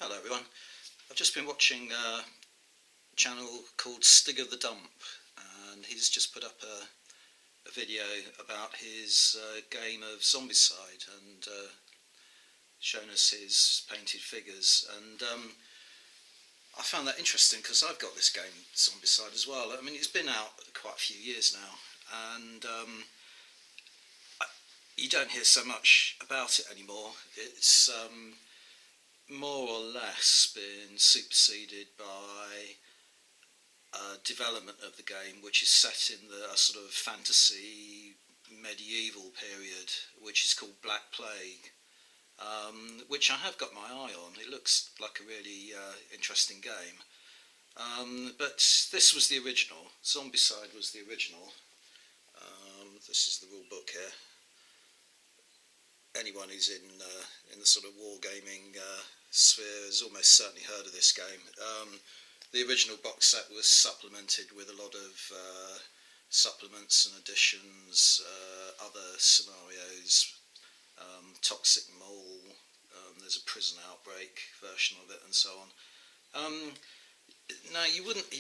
Hello everyone. I've just been watching a channel called Stig of the Dump, and he's just put up a video about his game of Zombicide and shown us his painted figures, and I found that interesting because I've got this game Zombicide as well. I mean, it's been out quite a few years now, and you don't hear so much about it anymore. It's more or less been superseded by development of the game, which is set in the sort of fantasy medieval period, which is called Black Plague, which I have got my eye on. It looks like a really interesting game. But this was the original. Zombicide was the original. This is the rule book here. Anyone who's in the sort of wargaming sphere has almost certainly heard of this game. The original box set was supplemented with a lot of supplements and additions, other scenarios, toxic mole, there's a prison outbreak version of it, and so on. Now, you wouldn't.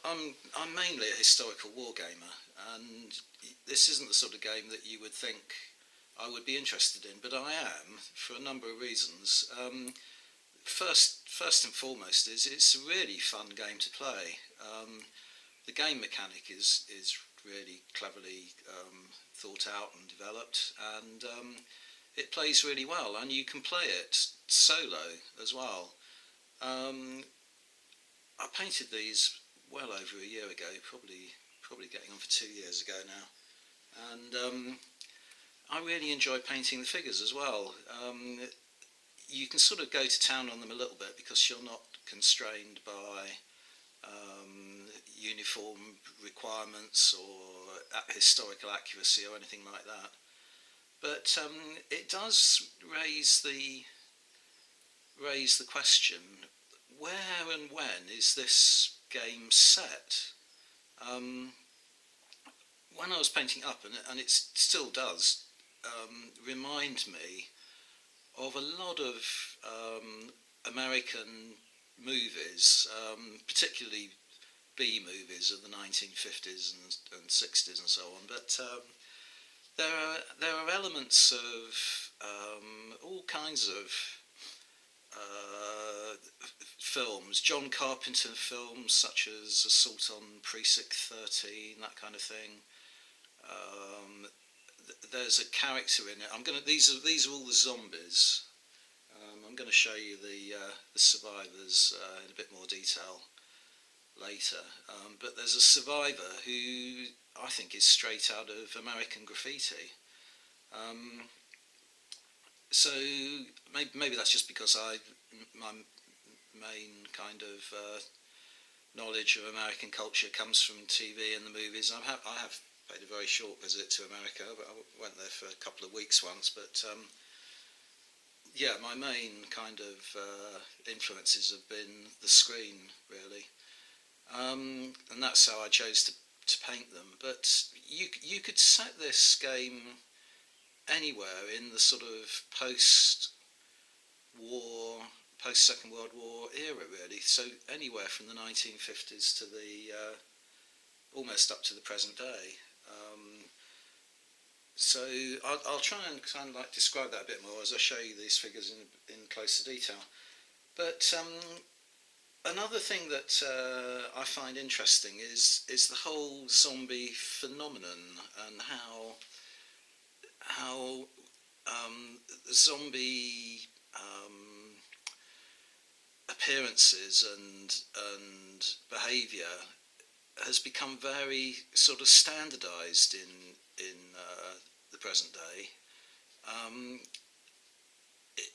I'm mainly a historical wargamer, and this isn't the sort of game that you would think I would be interested in, but I am for a number of reasons. First and foremost is it's a really fun game to play. The game mechanic is really cleverly thought out and developed, and it plays really well, and you can play it solo as well. I painted these well over a year ago, probably getting on for 2 years ago now, and I really enjoy painting the figures as well. You can sort of go to town on them a little bit because you're not constrained by uniform requirements or historical accuracy or anything like that. But it does raise the question: where and when is this game set? When I was painting up, and it still does remind me of a lot of American movies, particularly B movies of the 1950s and 60s and so on. But there are elements of all kinds of films, John Carpenter films such as Assault on Precinct 13, that kind of thing. There's a character in it. These are all the zombies. I'm going to show you the survivors in a bit more detail later. But there's a survivor who I think is straight out of American Graffiti. So maybe that's just because my main kind of knowledge of American culture comes from TV and the movies. I have paid a very short visit to America, but I went there for a couple of weeks once. But yeah, my main kind of influences have been the screen, really, and that's how I chose to paint them. But you could set this game anywhere in the sort of post-Second World War era, really. So anywhere from the 1950s to the almost up to the present day. So I'll try and kind of like describe that a bit more as I show you these figures in closer detail. But another thing that I find interesting is the whole zombie phenomenon, and how zombie appearances and behaviour has become very sort of standardised in the present day.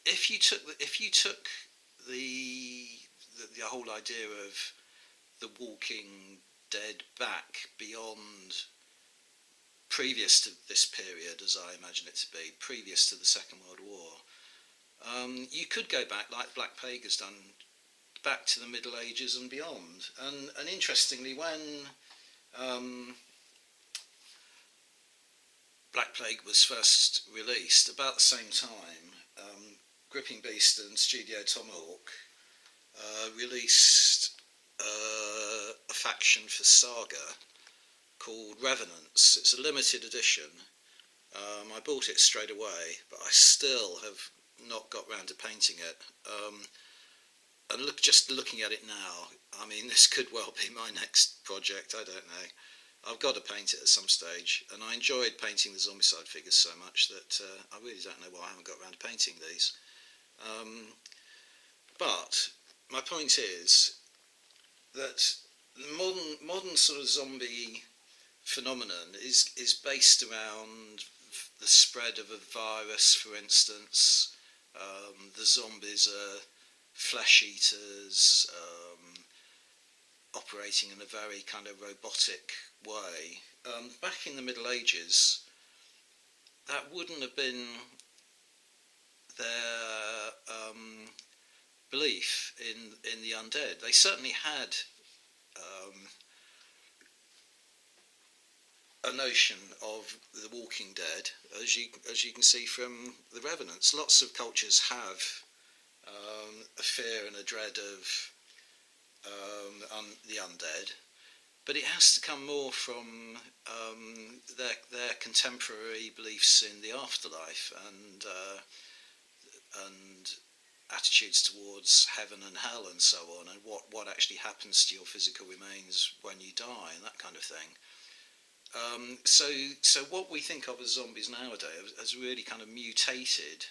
If you took the whole idea of the Walking Dead back beyond previous to this period, as I imagine it to be, previous to the Second World War, you could go back, like Black Plague has done, back to the Middle Ages and beyond. And interestingly, when Black Plague was first released, about the same time, Gripping Beast and Studio Tomahawk released a faction for Saga called Revenants. It's a limited edition. I bought it straight away, but I still have not got round to painting it. And just looking at it now, I mean, this could well be my next project. I don't know. I've got to paint it at some stage, and I enjoyed painting the Zombicide figures so much that I really don't know why I haven't got around to painting these. But my point is that the modern sort of zombie phenomenon is based around the spread of a virus, for instance. The zombies are flesh eaters, operating in a very kind of robotic way. Back in the Middle Ages, that wouldn't have been their belief in the undead. They certainly had a notion of the Walking Dead, as you can see from the Revenants. Lots of cultures have a fear and a dread of the undead, but it has to come more from their contemporary beliefs in the afterlife and attitudes towards heaven and hell and so on, and what actually happens to your physical remains when you die and that kind of thing. So what we think of as zombies nowadays has really kind of mutated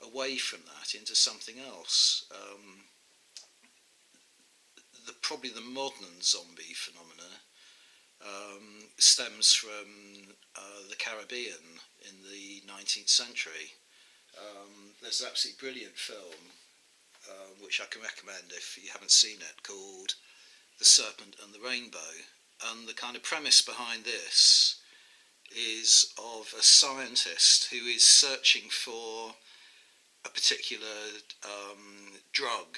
away from that into something else. Probably the modern zombie phenomena stems from the Caribbean in the 19th century. There's an absolutely brilliant film which I can recommend if you haven't seen it, called The Serpent and the Rainbow. And the kind of premise behind this is of a scientist who is searching for a particular drug,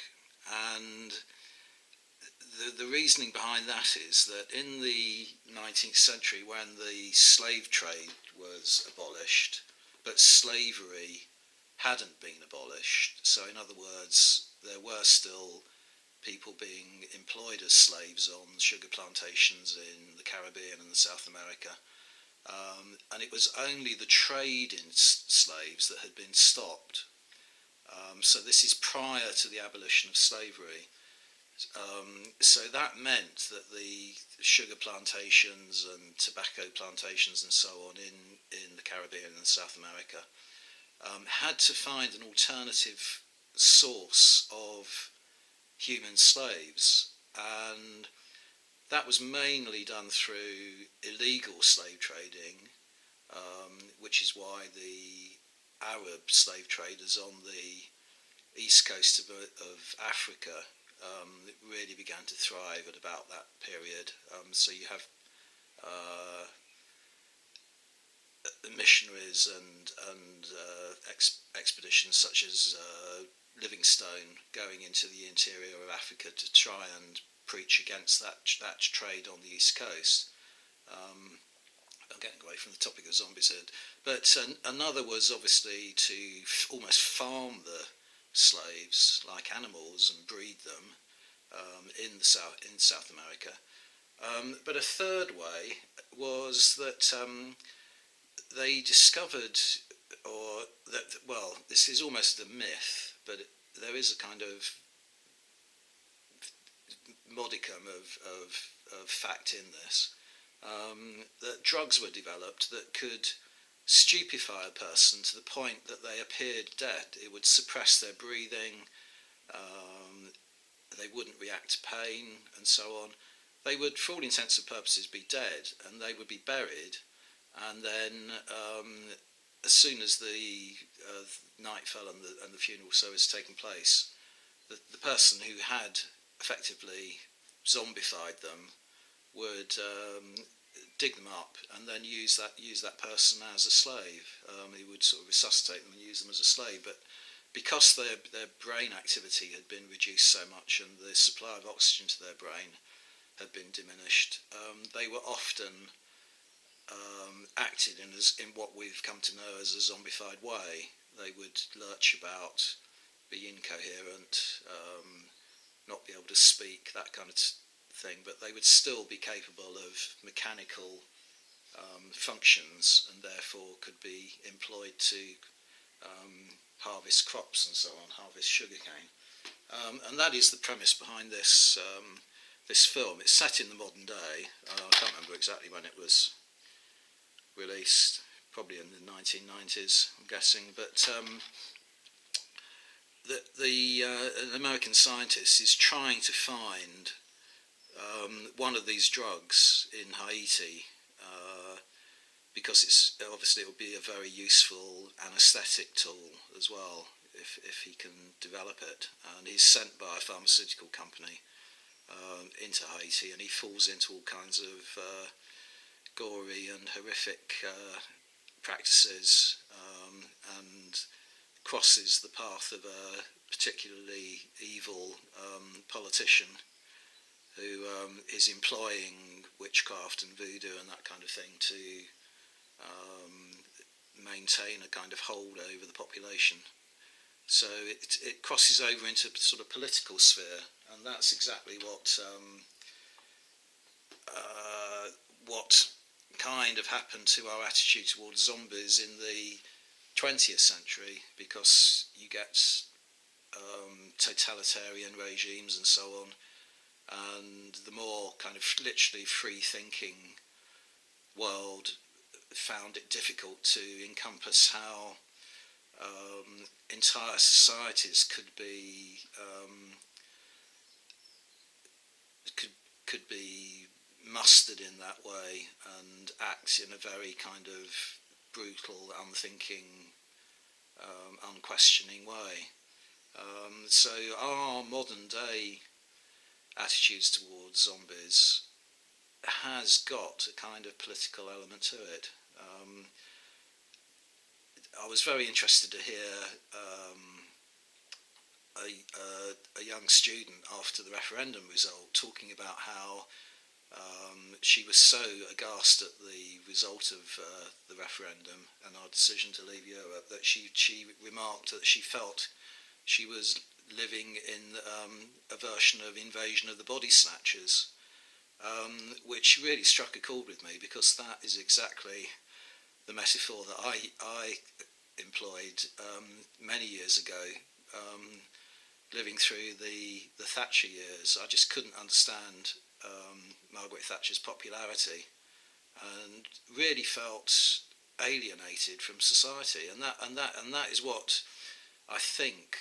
and the reasoning behind that is that in the 19th century, when the slave trade was abolished, but slavery hadn't been abolished, so in other words, there were still people being employed as slaves on sugar plantations in the Caribbean and South America, and it was only the trade in slaves that had been stopped. So this is prior to the abolition of slavery. So that meant that the sugar plantations and tobacco plantations and so on in the Caribbean and South America had to find an alternative source of human slaves, and that was mainly done through illegal slave trading, which is why the Arab slave traders on the east coast of Africa really began to thrive at about that period. So you have missionaries and expeditions such as Livingstone going into the interior of Africa to try and preach against that trade on the east coast. I'm getting away from the topic of zombies here, but another was obviously to almost farm the slaves like animals and breed them in South America. But a third way was that they discovered, or that, well, this is almost a myth, but there is a kind of modicum of fact in this, that drugs were developed that could stupefy a person to the point that they appeared dead. It would suppress their breathing, they wouldn't react to pain and so on. They would, for all intents and purposes, be dead, and they would be buried, and then as soon as the night fell and the funeral service had taken place, the person who had effectively zombified them would dig them up and then use that person as a slave. He would sort of resuscitate them and use them as a slave, but because their brain activity had been reduced so much and the supply of oxygen to their brain had been diminished, they were often acted in what we've come to know as a zombified way. They would lurch about, be incoherent, not be able to speak, that kind of thing, but they would still be capable of mechanical functions, and therefore could be employed to harvest crops and so on, harvest sugarcane. And that is the premise behind this this film. It's set in the modern day. I can't remember exactly when it was released, probably in the 1990s, I'm guessing. But an American scientist is trying to find one of these drugs in Haiti, because it's obviously it will be a very useful anaesthetic tool as well if he can develop it. And he's sent by a pharmaceutical company into Haiti, and he falls into all kinds of gory and horrific practices, and crosses the path of a particularly evil politician who is employing witchcraft and voodoo and that kind of thing to maintain a kind of hold over the population. So it crosses over into a sort of political sphere, and that's exactly what kind of happened to our attitude towards zombies in the 20th century, because you get totalitarian regimes and so on, and the more kind of literally free-thinking world found it difficult to encompass how entire societies could be mustered in that way and act in a very kind of brutal, unthinking, unquestioning way. So our modern day attitudes towards zombies has got a kind of political element to it. I was very interested to hear a young student after the referendum result talking about how she was so aghast at the result of the referendum and our decision to leave Europe that she remarked that she felt she was living in a version of Invasion of the Body Snatchers, which really struck a chord with me, because that is exactly the metaphor that I employed many years ago, living through the Thatcher years. I just couldn't understand Margaret Thatcher's popularity, and really felt alienated from society, and that is what I think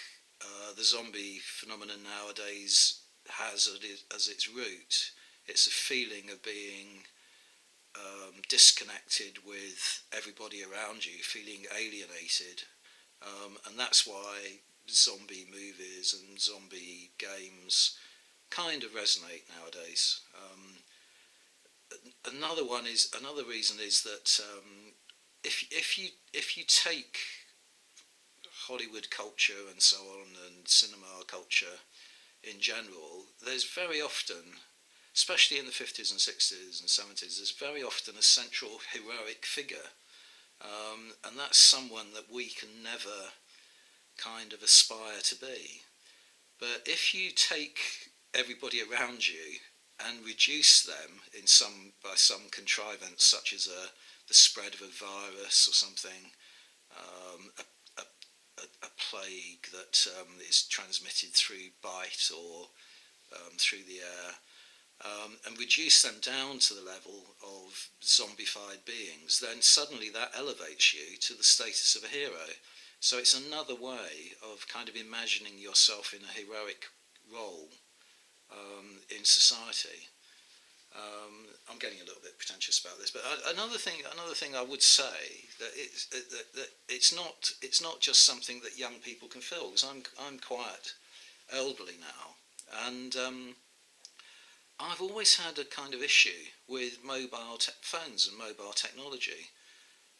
the zombie phenomenon nowadays has as its root. It's a feeling of being disconnected with everybody around you, feeling alienated, and that's why zombie movies and zombie games kind of resonate nowadays. Another reason is that if you take Hollywood culture and so on, and cinema culture in general, there's very often, especially in the 50s and 60s and 70s, there's very often a central heroic figure, and that's someone that we can never kind of aspire to be. But if you take everybody around you and reduce them by some contrivance, such as the spread of a virus or something, a plague that is transmitted through bite or through the air, and reduce them down to the level of zombified beings, then suddenly that elevates you to the status of a hero. So it's another way of kind of imagining yourself in a heroic role in society. I'm getting a little bit pretentious about this, but another thing I would say that it's not just something that young people can feel, because I'm quite elderly now, and I've always had a kind of issue with mobile phones and mobile technology.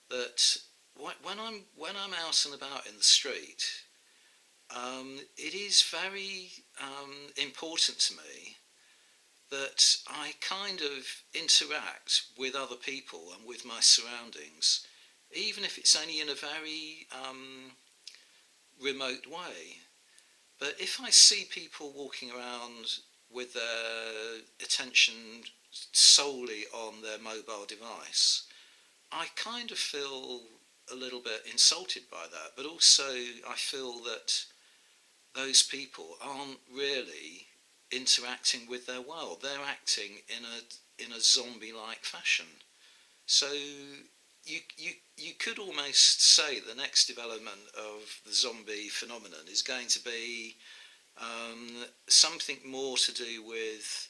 That when I'm out and about in the street, it is very important to me that I kind of interact with other people and with my surroundings, even if it's only in a very remote way. But if I see people walking around with their attention solely on their mobile device, I kind of feel a little bit insulted by that. But also, I feel that those people aren't really interacting with their world. They're acting in a zombie-like fashion. So you could almost say the next development of the zombie phenomenon is going to be something more to do with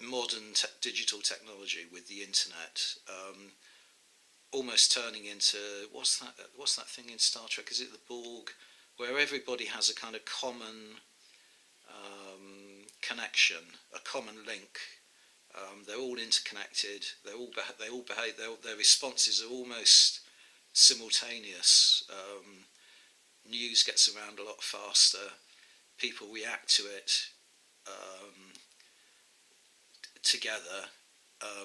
modern digital technology, with the internet, almost turning into what's that thing in Star Trek? Is it the Borg, where everybody has a kind of common connection, a common link. They're all interconnected. They all behave. Their responses are almost simultaneous. News gets around a lot faster. People react to it together.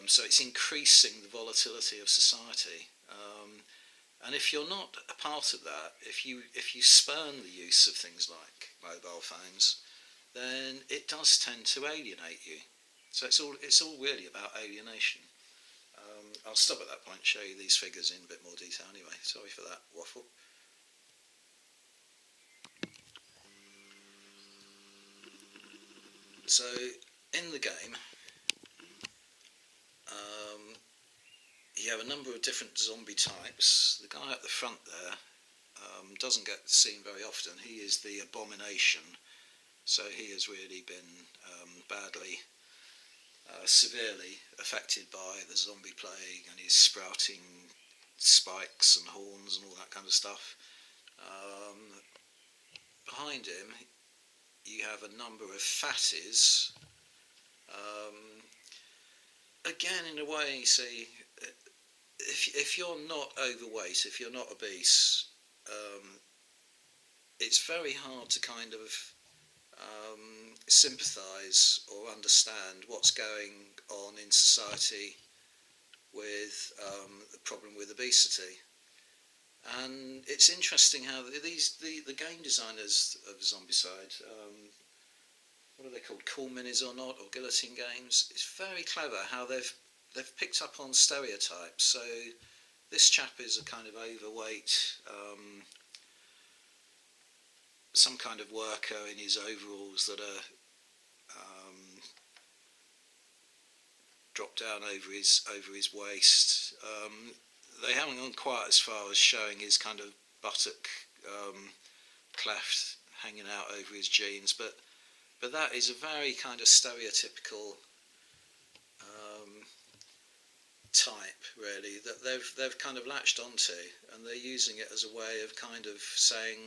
So it's increasing the volatility of society. And if you're not a part of that, if you spurn the use of things like mobile phones, then it does tend to alienate you. So it's all really about alienation. I'll stop at that point and show you these figures in a bit more detail anyway. Sorry for that waffle. So in the game, you have a number of different zombie types. The guy at the front there doesn't get seen very often. He is the abomination. So he has really been badly, severely affected by the zombie plague, and he's sprouting spikes and horns and all that kind of stuff. Behind him, you have a number of fatties. Again, in a way, you see, if you're not overweight, if you're not obese, it's very hard to kind of sympathise or understand what's going on in society with the problem with obesity. And it's interesting how the game designers of Zombicide, what are they called, Cool Minis or Not, or Guillotine Games, it's very clever how they've picked up on stereotypes. So this chap is a kind of overweight, some kind of worker in his overalls that are dropped down over his waist. They haven't gone quite as far as showing his kind of buttock cleft hanging out over his jeans, but that is a very kind of stereotypical type, really, that they've kind of latched onto, and they're using it as a way of kind of saying,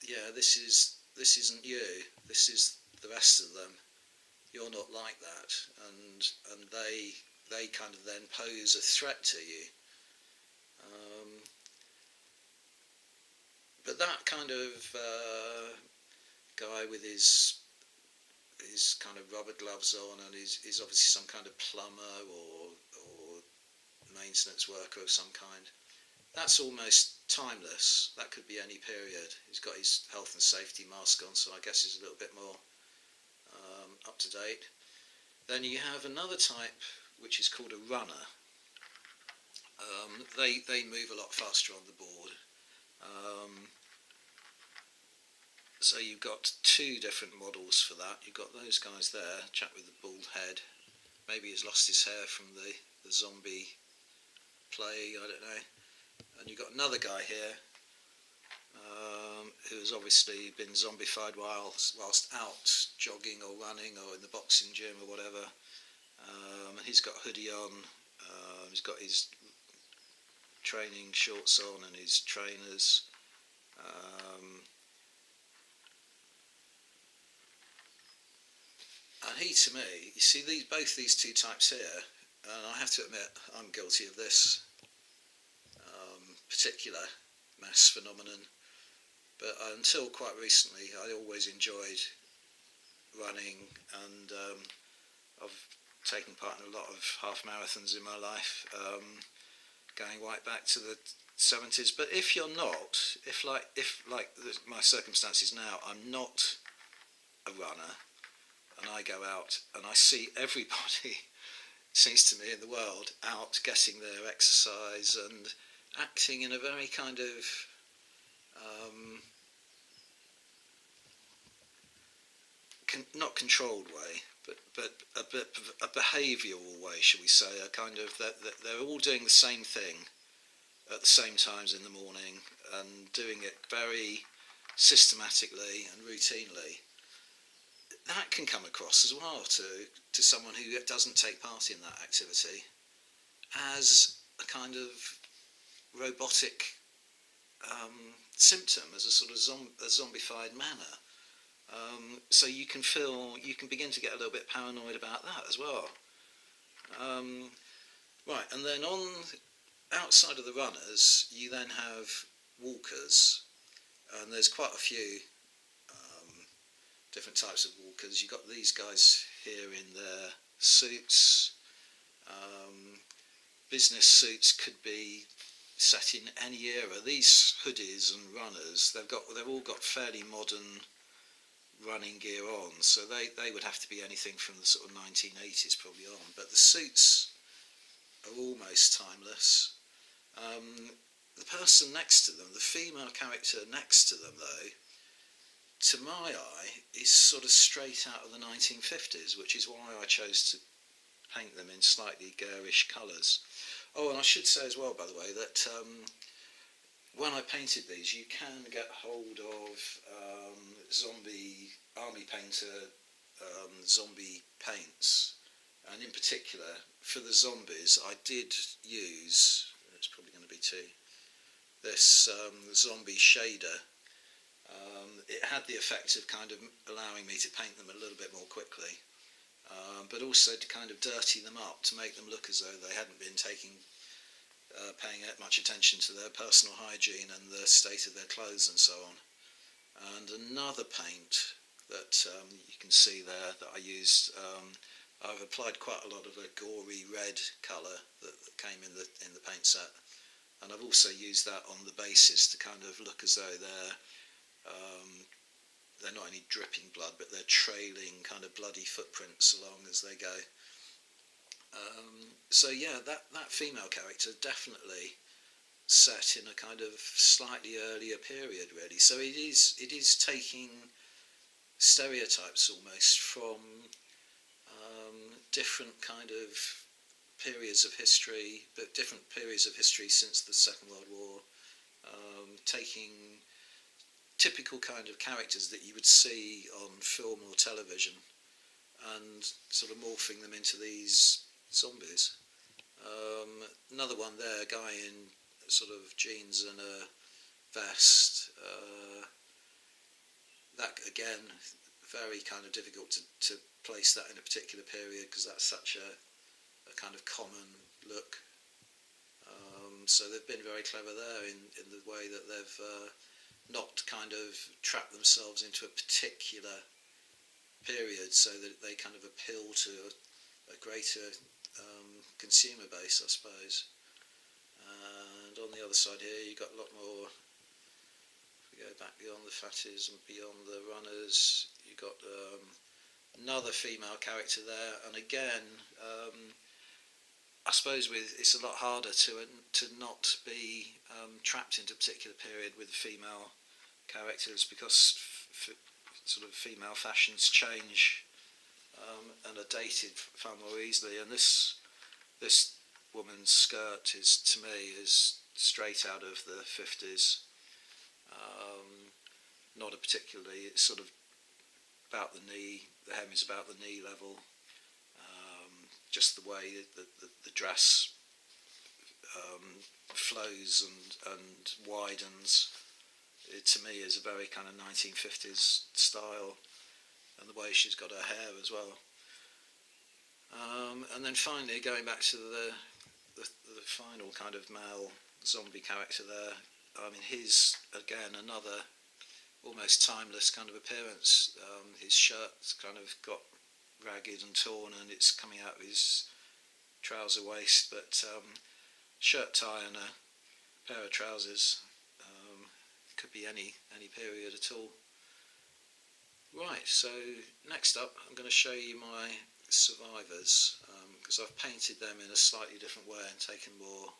yeah, this isn't you, this is the rest of them. You're not like that, and they kind of then pose a threat to you. But that kind of guy with his kind of rubber gloves on, and he's obviously some kind of plumber or maintenance worker of some kind. That's almost timeless. That could be any period. He's got his health and safety mask on, so I guess he's a little bit more up to date. Then you have another type which is called a runner. They move a lot faster on the board. So you've got two different models for that. You've got those guys there, chap with the bald head. Maybe he's lost his hair from the zombie plague, I don't know. And you've got another guy here who's obviously been zombified whilst out jogging or running or in the boxing gym or whatever. And he's got a hoodie on, he's got his training shorts on and his trainers. And he, to me, you see both these two types here, and I have to admit I'm guilty of this particular mass phenomenon. But until quite recently, I always enjoyed running, and I've taken part in a lot of half marathons in my life, going right back to the 70s. But if you're not, if my circumstances now, I'm not a runner, and I go out and I see everybody, seems to me, in the world out getting their exercise and acting in a very kind of not controlled way, but a behavioural way, shall we say? A kind of that they're all doing the same thing at the same times in the morning and doing it very systematically and routinely. That can come across as well to someone who doesn't take part in that activity as a kind of robotic symptom, as a sort of a zombified manner. So you can begin to get a little bit paranoid about that as well. Right, and then outside of the runners, you then have walkers, and there's quite a few different types of walkers. You've got these guys here in their suits. Business suits could be set in any era. These hoodies and runners, they've all got fairly modern running gear on, so they would have to be anything from the sort of 1980s probably on. But the suits are almost timeless. The person next to them, the female character next to them, though, to my eye, is sort of straight out of the 1950s, which is why I chose to paint them in slightly garish colours. Oh, and I should say as well, by the way, that when I painted these, you can get hold of zombie army painter zombie paints, and in particular for the zombies I did use, it's probably going to be two, this zombie shader. It had the effect of kind of allowing me to paint them a little bit more quickly, but also to kind of dirty them up, to make them look as though they hadn't been paying much attention to their personal hygiene and the state of their clothes and so on. And another paint that you can see there that I used, I've applied quite a lot of a gory red colour that came in the paint set, and I've also used that on the bases to kind of look as though they're not only dripping blood, but they're trailing kind of bloody footprints along as they go. So yeah, that female character definitely set in a kind of slightly earlier period, really. So it is taking stereotypes almost from different kind of periods of history, but different periods of history since the Second World War, taking typical kind of characters that you would see on film or television and sort of morphing them into these zombies. Another one there, a guy in sort of jeans and a vest. That again, very kind of difficult to place that in a particular period because that's such a kind of common look. So they've been very clever there in the way that they've not kind of trapped themselves into a particular period, so that they kind of appeal to a greater consumer base, I suppose. And on the other side here, you've got a lot more. If we go back beyond the fatties and beyond the runners, you've got another female character there, and again, I suppose it's a lot harder to not be trapped into a particular period with female characters, because sort of female fashions change and are dated far more easily. And this woman's skirt to me is straight out of the 50s. Not a particularly, it's sort of about the knee. The hem is about the knee level. Just the way the dress flows and widens, it to me is a very kind of 1950s style, and the way she's got her hair as well. And then finally, going back to the final kind of male zombie character there, I mean, his, again, another almost timeless kind of appearance. His shirt's kind of got ragged and torn, and it's coming out of his trouser waist, but shirt tie and a pair of trousers. Could be any period at all. Right, so next up I'm going to show you my survivors, because I've painted them in a slightly different way and taken more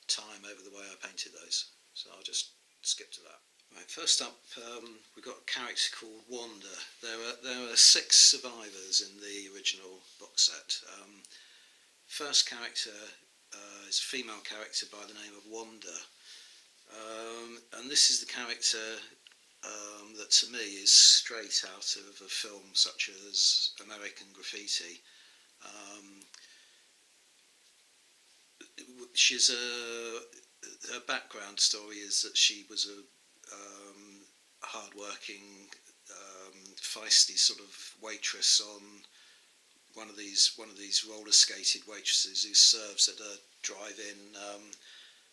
time over the way I painted those, so I'll just skip to that. Right, first up we've got a character called Wanda. There are 6 survivors in the original box set. First character is a female character by the name of Wanda, and this is the character that to me is straight out of a film such as American Graffiti. Her background story is that she was a hard-working, feisty sort of waitress on one of these roller-skated waitresses who serves at a drive-in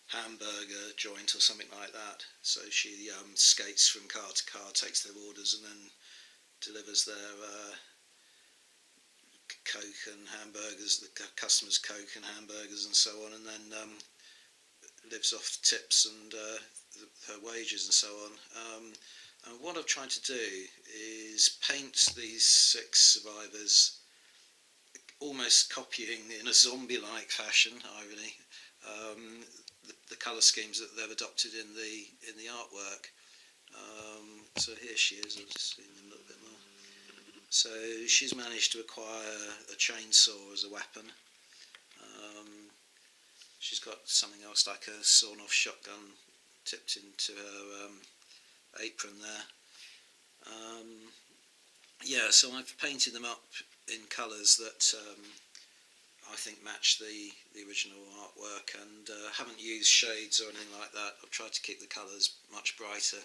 hamburger joint or something like that. So she skates from car to car, takes their orders, and then delivers their Coke and hamburgers, the customers' Coke and hamburgers and so on, and then lives off tips and her wages and so on. And what I've tried to do is paint these 6 survivors almost copying in a zombie-like fashion, irony, the colour schemes that they've adopted in the artwork. So here she is. I'll just zoom in a little bit more. So she's managed to acquire a chainsaw as a weapon. She's got something else like a sawn-off shotgun tipped into her apron there. Yeah, so I've painted them up in colours that I think match the original artwork, and haven't used shades or anything like that. I've tried to keep the colours much brighter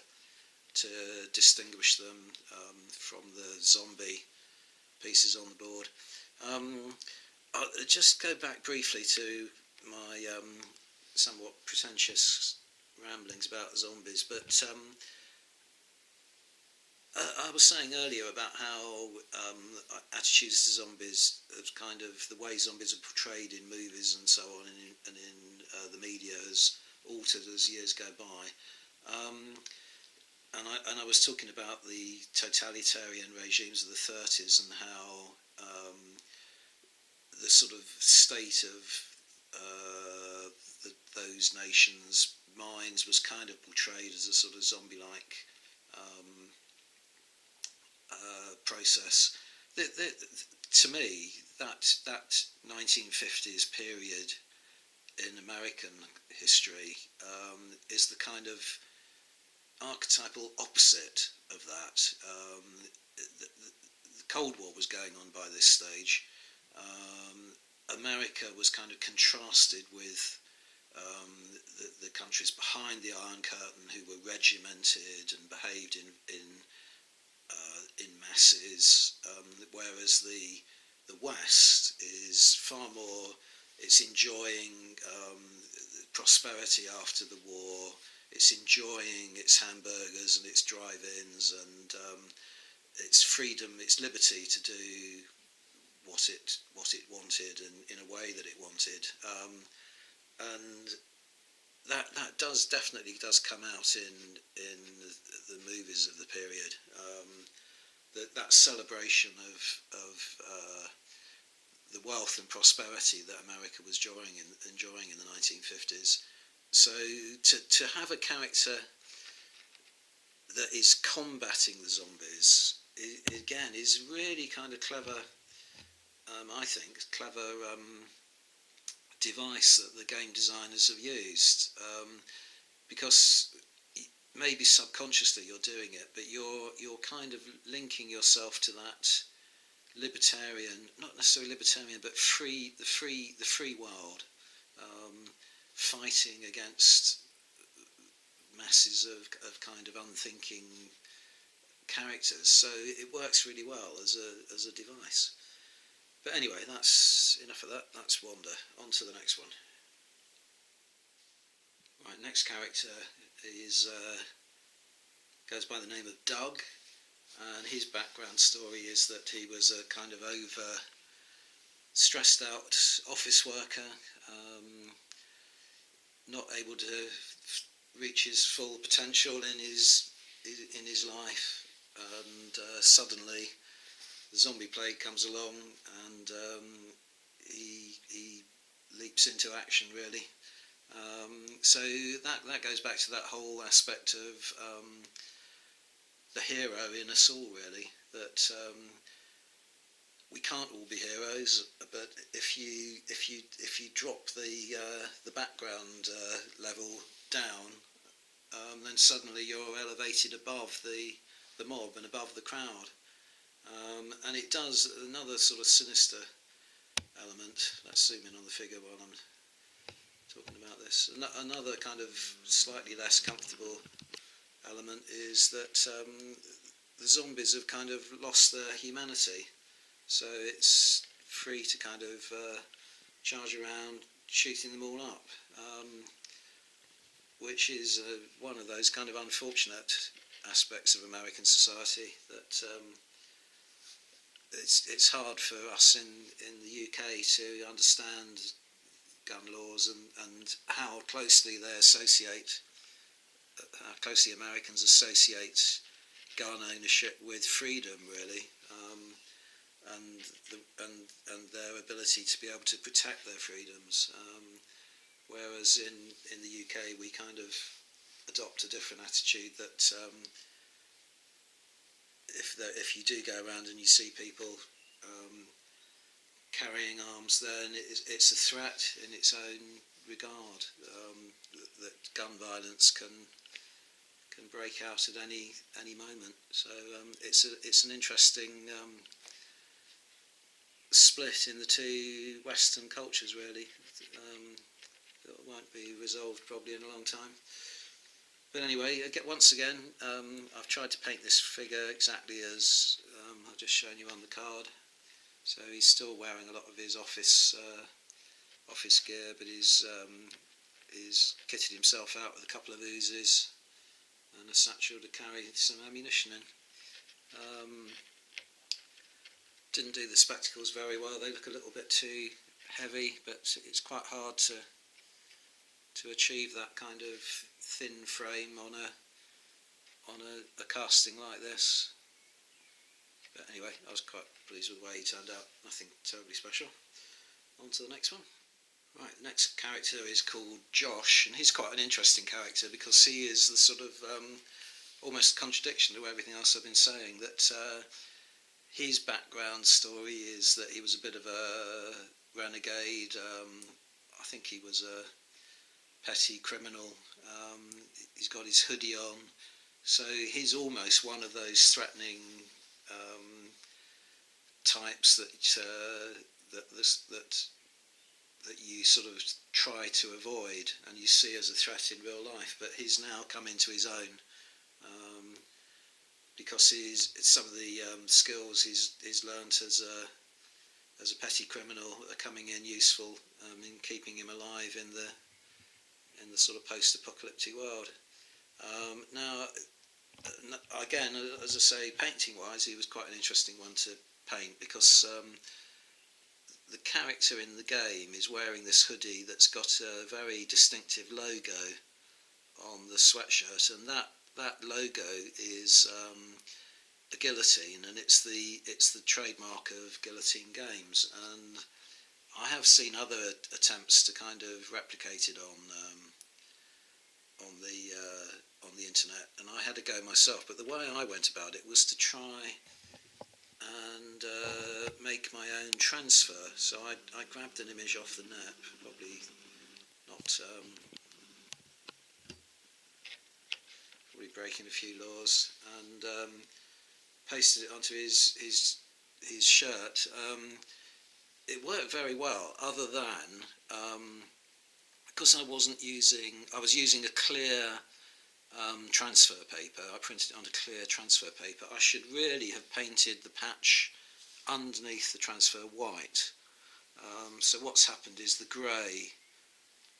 to distinguish them from the zombie pieces on the board. I'll just go back briefly to my somewhat pretentious ramblings about zombies, but I was saying earlier about how attitudes to zombies, kind of the way zombies are portrayed in movies and so on, and in the media, has altered as years go by. And I was talking about the totalitarian regimes of the 30s and how the sort of state of those nations' minds was kind of portrayed as a sort of zombie-like process. To me, that 1950s period in American history is the kind of archetypal opposite of that. The Cold War was going on by this stage. America was kind of contrasted with the countries behind the Iron Curtain, who were regimented and behaved in masses, whereas the West is far more. It's enjoying prosperity after the war. It's enjoying its hamburgers and its drive-ins and its freedom, its liberty to do what it wanted and in a way that it wanted, and that definitely does come out in the movies of the period. That celebration of the wealth and prosperity that America was enjoying in the 1950s. So to have a character that is combating the zombies, again, is really kind of clever. I think clever device that the game designers have used, because maybe subconsciously you're doing it, but you're kind of linking yourself to that libertarian, not necessarily libertarian, but the free world, fighting against masses of kind of unthinking characters. So it works really well as a device. But anyway, that's enough of that. That's Wanda. On to the next one. Right, next character goes by the name of Doug, and his background story is that he was a kind of stressed out office worker. not able to reach his full potential in his life, and suddenly the zombie plague comes along, and he leaps into action, really. So that goes back to that whole aspect of the hero in us all, really. That we can't all be heroes, but if you drop the background level down, then suddenly you're elevated above the mob and above the crowd. And it does another sort of sinister element. Let's zoom in on the figure while I'm talking about this. Another kind of slightly less comfortable element is that the zombies have kind of lost their humanity, so it's free to kind of charge around shooting them all up, which is one of those kind of unfortunate aspects of American society that it's hard for us in the UK to understand gun laws and how closely Americans associate gun ownership with freedom, really, and their ability to be able to protect their freedoms. Whereas in the UK we kind of adopt a different attitude that if you do go around and you see people carrying arms, then it's a threat in its own regard. That gun violence can break out at any moment. So it's an interesting split in the two Western cultures, really. That won't be resolved probably in a long time. But anyway, once again, I've tried to paint this figure exactly as I've just shown you on the card. So he's still wearing a lot of his office gear, but he's kitted himself out with a couple of Uzis and a satchel to carry some ammunition in. Didn't do the spectacles very well. They look a little bit too heavy, but it's quite hard to achieve that kind of thin frame on a casting like this. But anyway, I was quite pleased with the way he turned out. Nothing terribly special. On to the next one. Right, the next character is called Josh, and he's quite an interesting character because he is the sort of almost contradiction to everything else I've been saying. That his background story is that he was a bit of a renegade. I think he was a petty criminal. He's got his hoodie on, so he's almost one of those threatening types that you sort of try to avoid and you see as a threat in real life. But he's now come into his own because some of the skills he's learnt as a petty criminal are coming in useful in keeping him alive in the sort of post-apocalyptic world. Now, again, as I say, painting-wise, he was quite an interesting one to paint because the character in the game is wearing this hoodie that's got a very distinctive logo on the sweatshirt, and that logo is a guillotine, and it's the trademark of Guillotine Games. And I have seen other attempts to kind of replicate it on the internet, and I had a go myself. But the way I went about it was to try and make my own transfer. So I grabbed an image off the net, probably not probably breaking a few laws, and pasted it onto his shirt. It worked very well, other than because I was using a clear transfer paper. I printed it on a clear transfer paper. I should really have painted the patch underneath the transfer white. So what's happened is the grey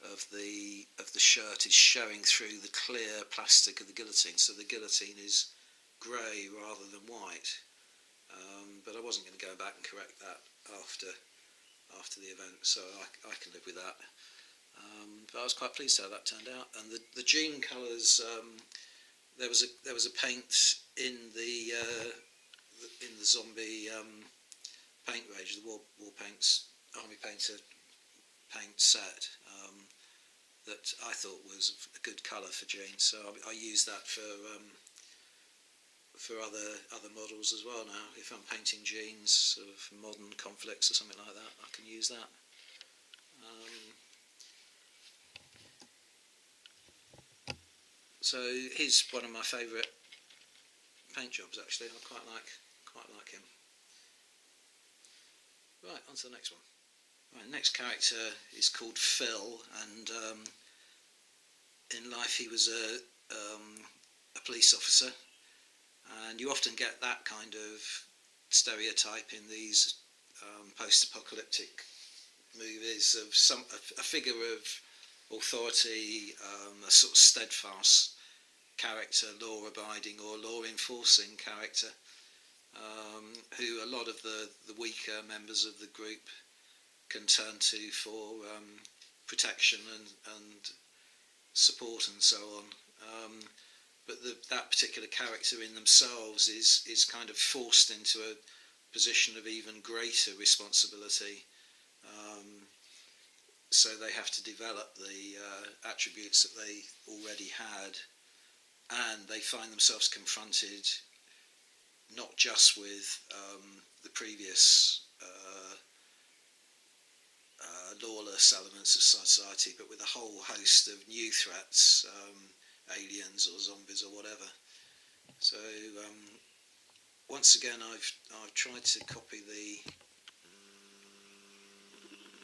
of the shirt is showing through the clear plastic of the guillotine. So the guillotine is grey rather than white. But I wasn't going to go back and correct that after the event, so I can live with that. but I was quite pleased how that turned out. And the Gene colours, there was a paint in the zombie paint range, the war paints, army painter paint set, that I thought was a good colour for Gene. So I use that for other models as well now. If I'm painting Gene's sort of modern conflicts or something like that, I can use that. So he's one of my favourite paint jobs actually. I quite like him. Right, on to the next one. Right, next character is called Phil, and in life he was a police officer, and you often get that kind of stereotype in these post-apocalyptic movies of a figure of authority, a sort of steadfast character, law-abiding or law-enforcing character, who a lot of the weaker members of the group can turn to for protection and support and so on. But that particular character in themselves is kind of forced into a position of even greater responsibility. So they have to develop the attributes that they already had, and they find themselves confronted not just with the previous lawless elements of society, but with a whole host of new threats, aliens or zombies or whatever. So once again, I've tried to copy the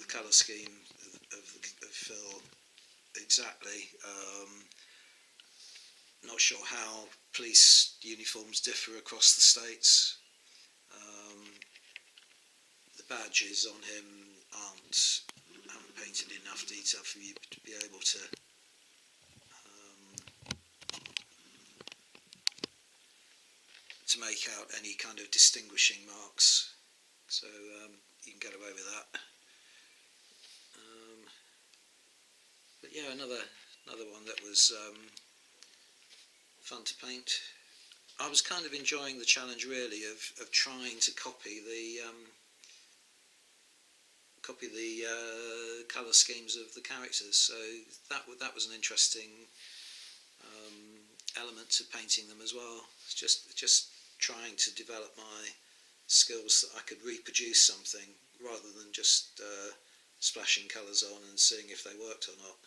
colour scheme of Phil exactly. Not sure how police uniforms differ across the states. The badges on him haven't painted enough detail for you to be able to make out any kind of distinguishing marks. So you can get away with that. But yeah, another one that was fun to paint. I was kind of enjoying the challenge really of trying to copy the colour schemes of the characters. So that was an interesting element to painting them as well. It's just trying to develop my skills that I could reproduce something rather than just splashing colours on and seeing if they worked or not.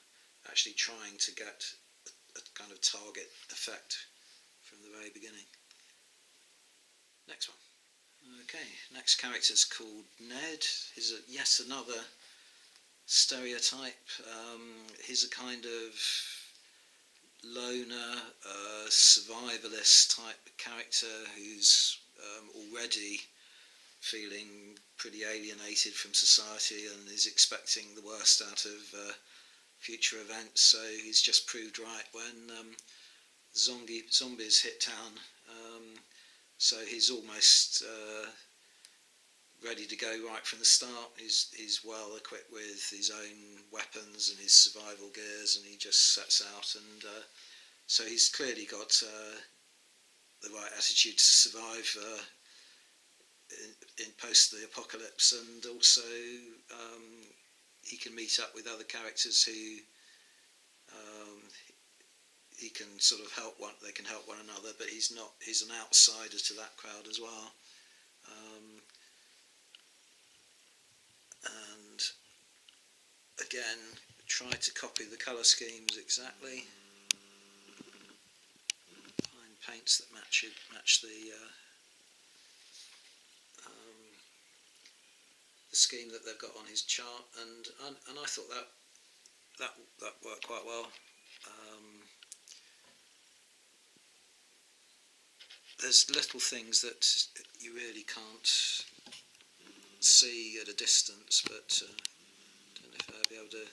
Actually trying to get a kind of target effect from the very beginning. Next one. Okay, next character is called Ned. He's yet another stereotype. He's a kind of loner, survivalist type character who's already feeling pretty alienated from society and is expecting the worst out of future events. So he's just proved right when zombies hit town. So he's almost ready to go right from the start. He's well equipped with his own weapons and his survival gears, and he just sets out. And so he's clearly got the right attitude to survive in post the apocalypse, and also he can meet up with other characters who he can sort of help one. They can help one another, but he's an outsider to that crowd as well. And again, try to copy the colour schemes exactly. Find paints that match the scheme that they've got on his chart, and I thought that worked quite well. There's little things that you really can't see at a distance, but I don't know if I'll be able to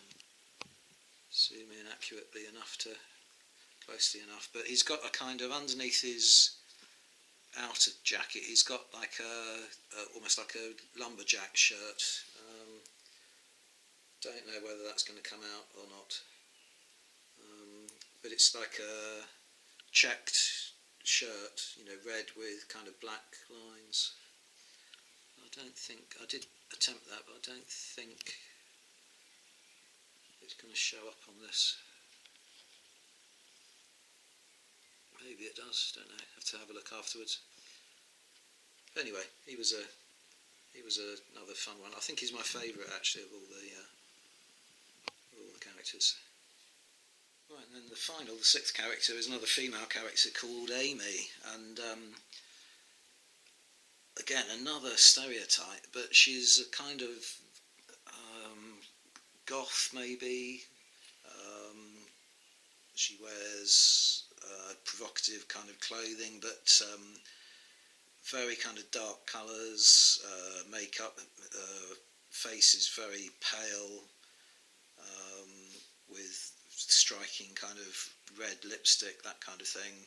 zoom in accurately enough closely enough. But he's got a kind of, underneath his outer jacket, he's got like almost like a lumberjack shirt. Don't know whether that's going to come out or not. but it's like a checked shirt, red with kind of black lines. I don't think, I did attempt that, but I don't think it's going to show up on this. Maybe it does, don't know, have to have a look afterwards. But anyway, he was another fun one. I think he's my favourite actually of all the characters. Right, and then the sixth character is another female character called Amy, and again another stereotype, but she's a kind of goth maybe. She wears provocative kind of clothing, but very kind of dark colours, makeup, face is very pale, with striking kind of red lipstick, that kind of thing.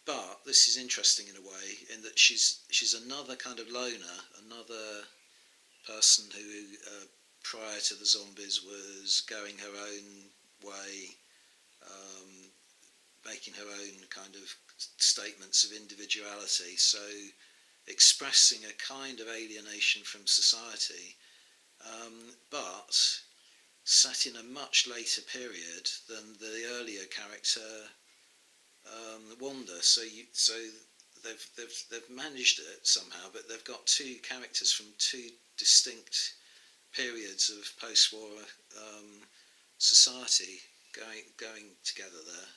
But this is interesting in a way, in that she's another kind of loner, another person who prior to the zombies was going her own way, making her own kind of statements of individuality, so expressing a kind of alienation from society, but set in a much later period than the earlier character Wanda. So they've managed it somehow, but they've got two characters from two distinct periods of post-war society going together there.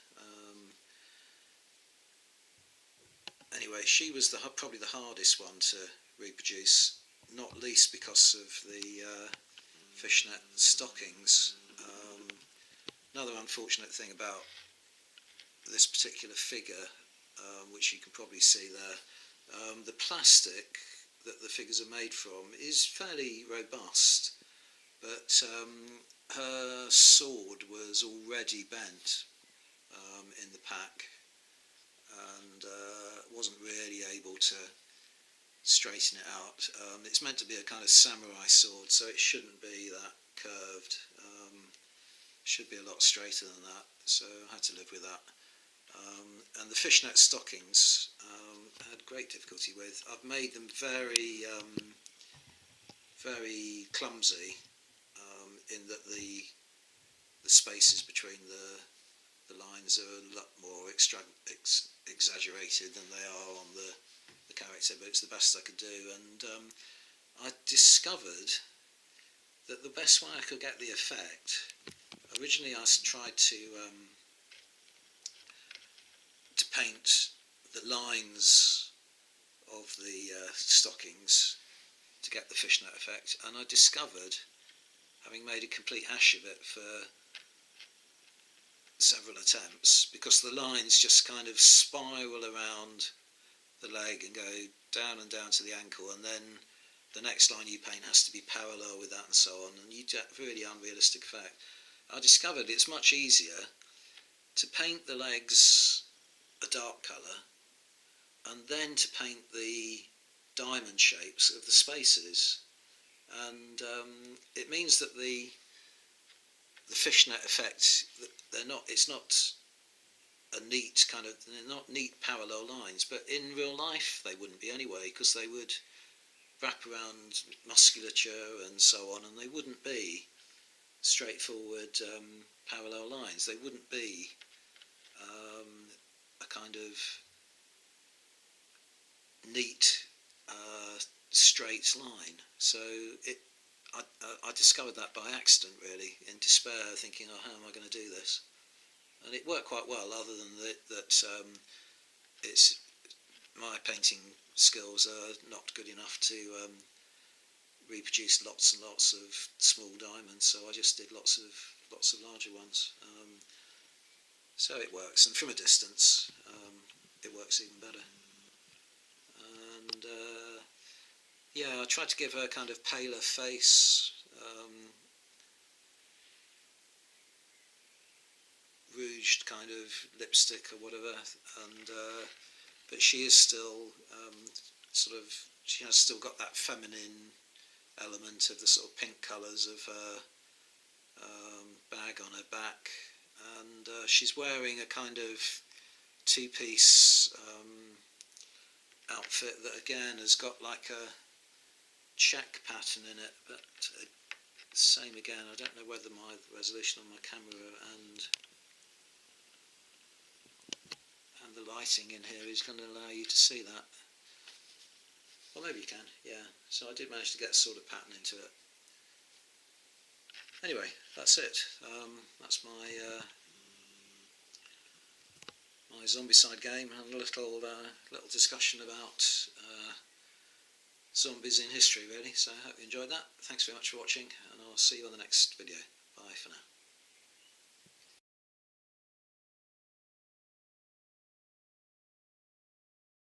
Anyway, she was probably the hardest one to reproduce, not least because of the fishnet stockings. Another unfortunate thing about this particular figure, which you can probably see there, the plastic that the figures are made from is fairly robust, but her sword was already bent in the pack, and wasn't really able to straighten it out. It's meant to be a kind of samurai sword, so it shouldn't be that curved. Should be a lot straighter than that, so I had to live with that. And the fishnet stockings I had great difficulty with. I've made them very clumsy, in that the spaces between the lines are a lot more exaggerated than they are on the character, but it's the best I could do. And I discovered that the best way I could get the effect, originally I tried to paint the lines of the stockings to get the fishnet effect, and I discovered, having made a complete hash of it for several attempts, because the lines just kind of spiral around the leg and go down and down to the ankle, and then the next line you paint has to be parallel with that and so on, and you get a really unrealistic effect. I discovered it's much easier to paint the legs a dark colour and then to paint the diamond shapes of the spaces, and it means that the fishnet effect, it's not a neat kind of, they're not neat parallel lines, but in real life they wouldn't be anyway, because they would wrap around musculature and so on, and they wouldn't be straightforward parallel lines. They wouldn't be a kind of neat straight line. So I discovered that by accident, really, in despair, thinking, oh, how am I going to do this? And it worked quite well, other than that it's my painting skills are not good enough to reproduce lots and lots of small diamonds, so I just did lots of larger ones. So it works, and from a distance it works even better. And yeah, I tried to give her a kind of paler face, rouged kind of lipstick or whatever, and but she is still she has still got that feminine element of the sort of pink colours of her bag on her back, she's wearing a kind of two-piece outfit that again has got like a check pattern in it, but same again. I don't know whether my resolution on my camera and the lighting in here is going to allow you to see that. Well, maybe you can, yeah. So I did manage to get a sort of pattern into it. Anyway, that's it. That's my my Zombicide game, and a little discussion about zombies in history, really. So I hope you enjoyed that. Thanks very much for watching, and I'll see you on the next video. Bye for now.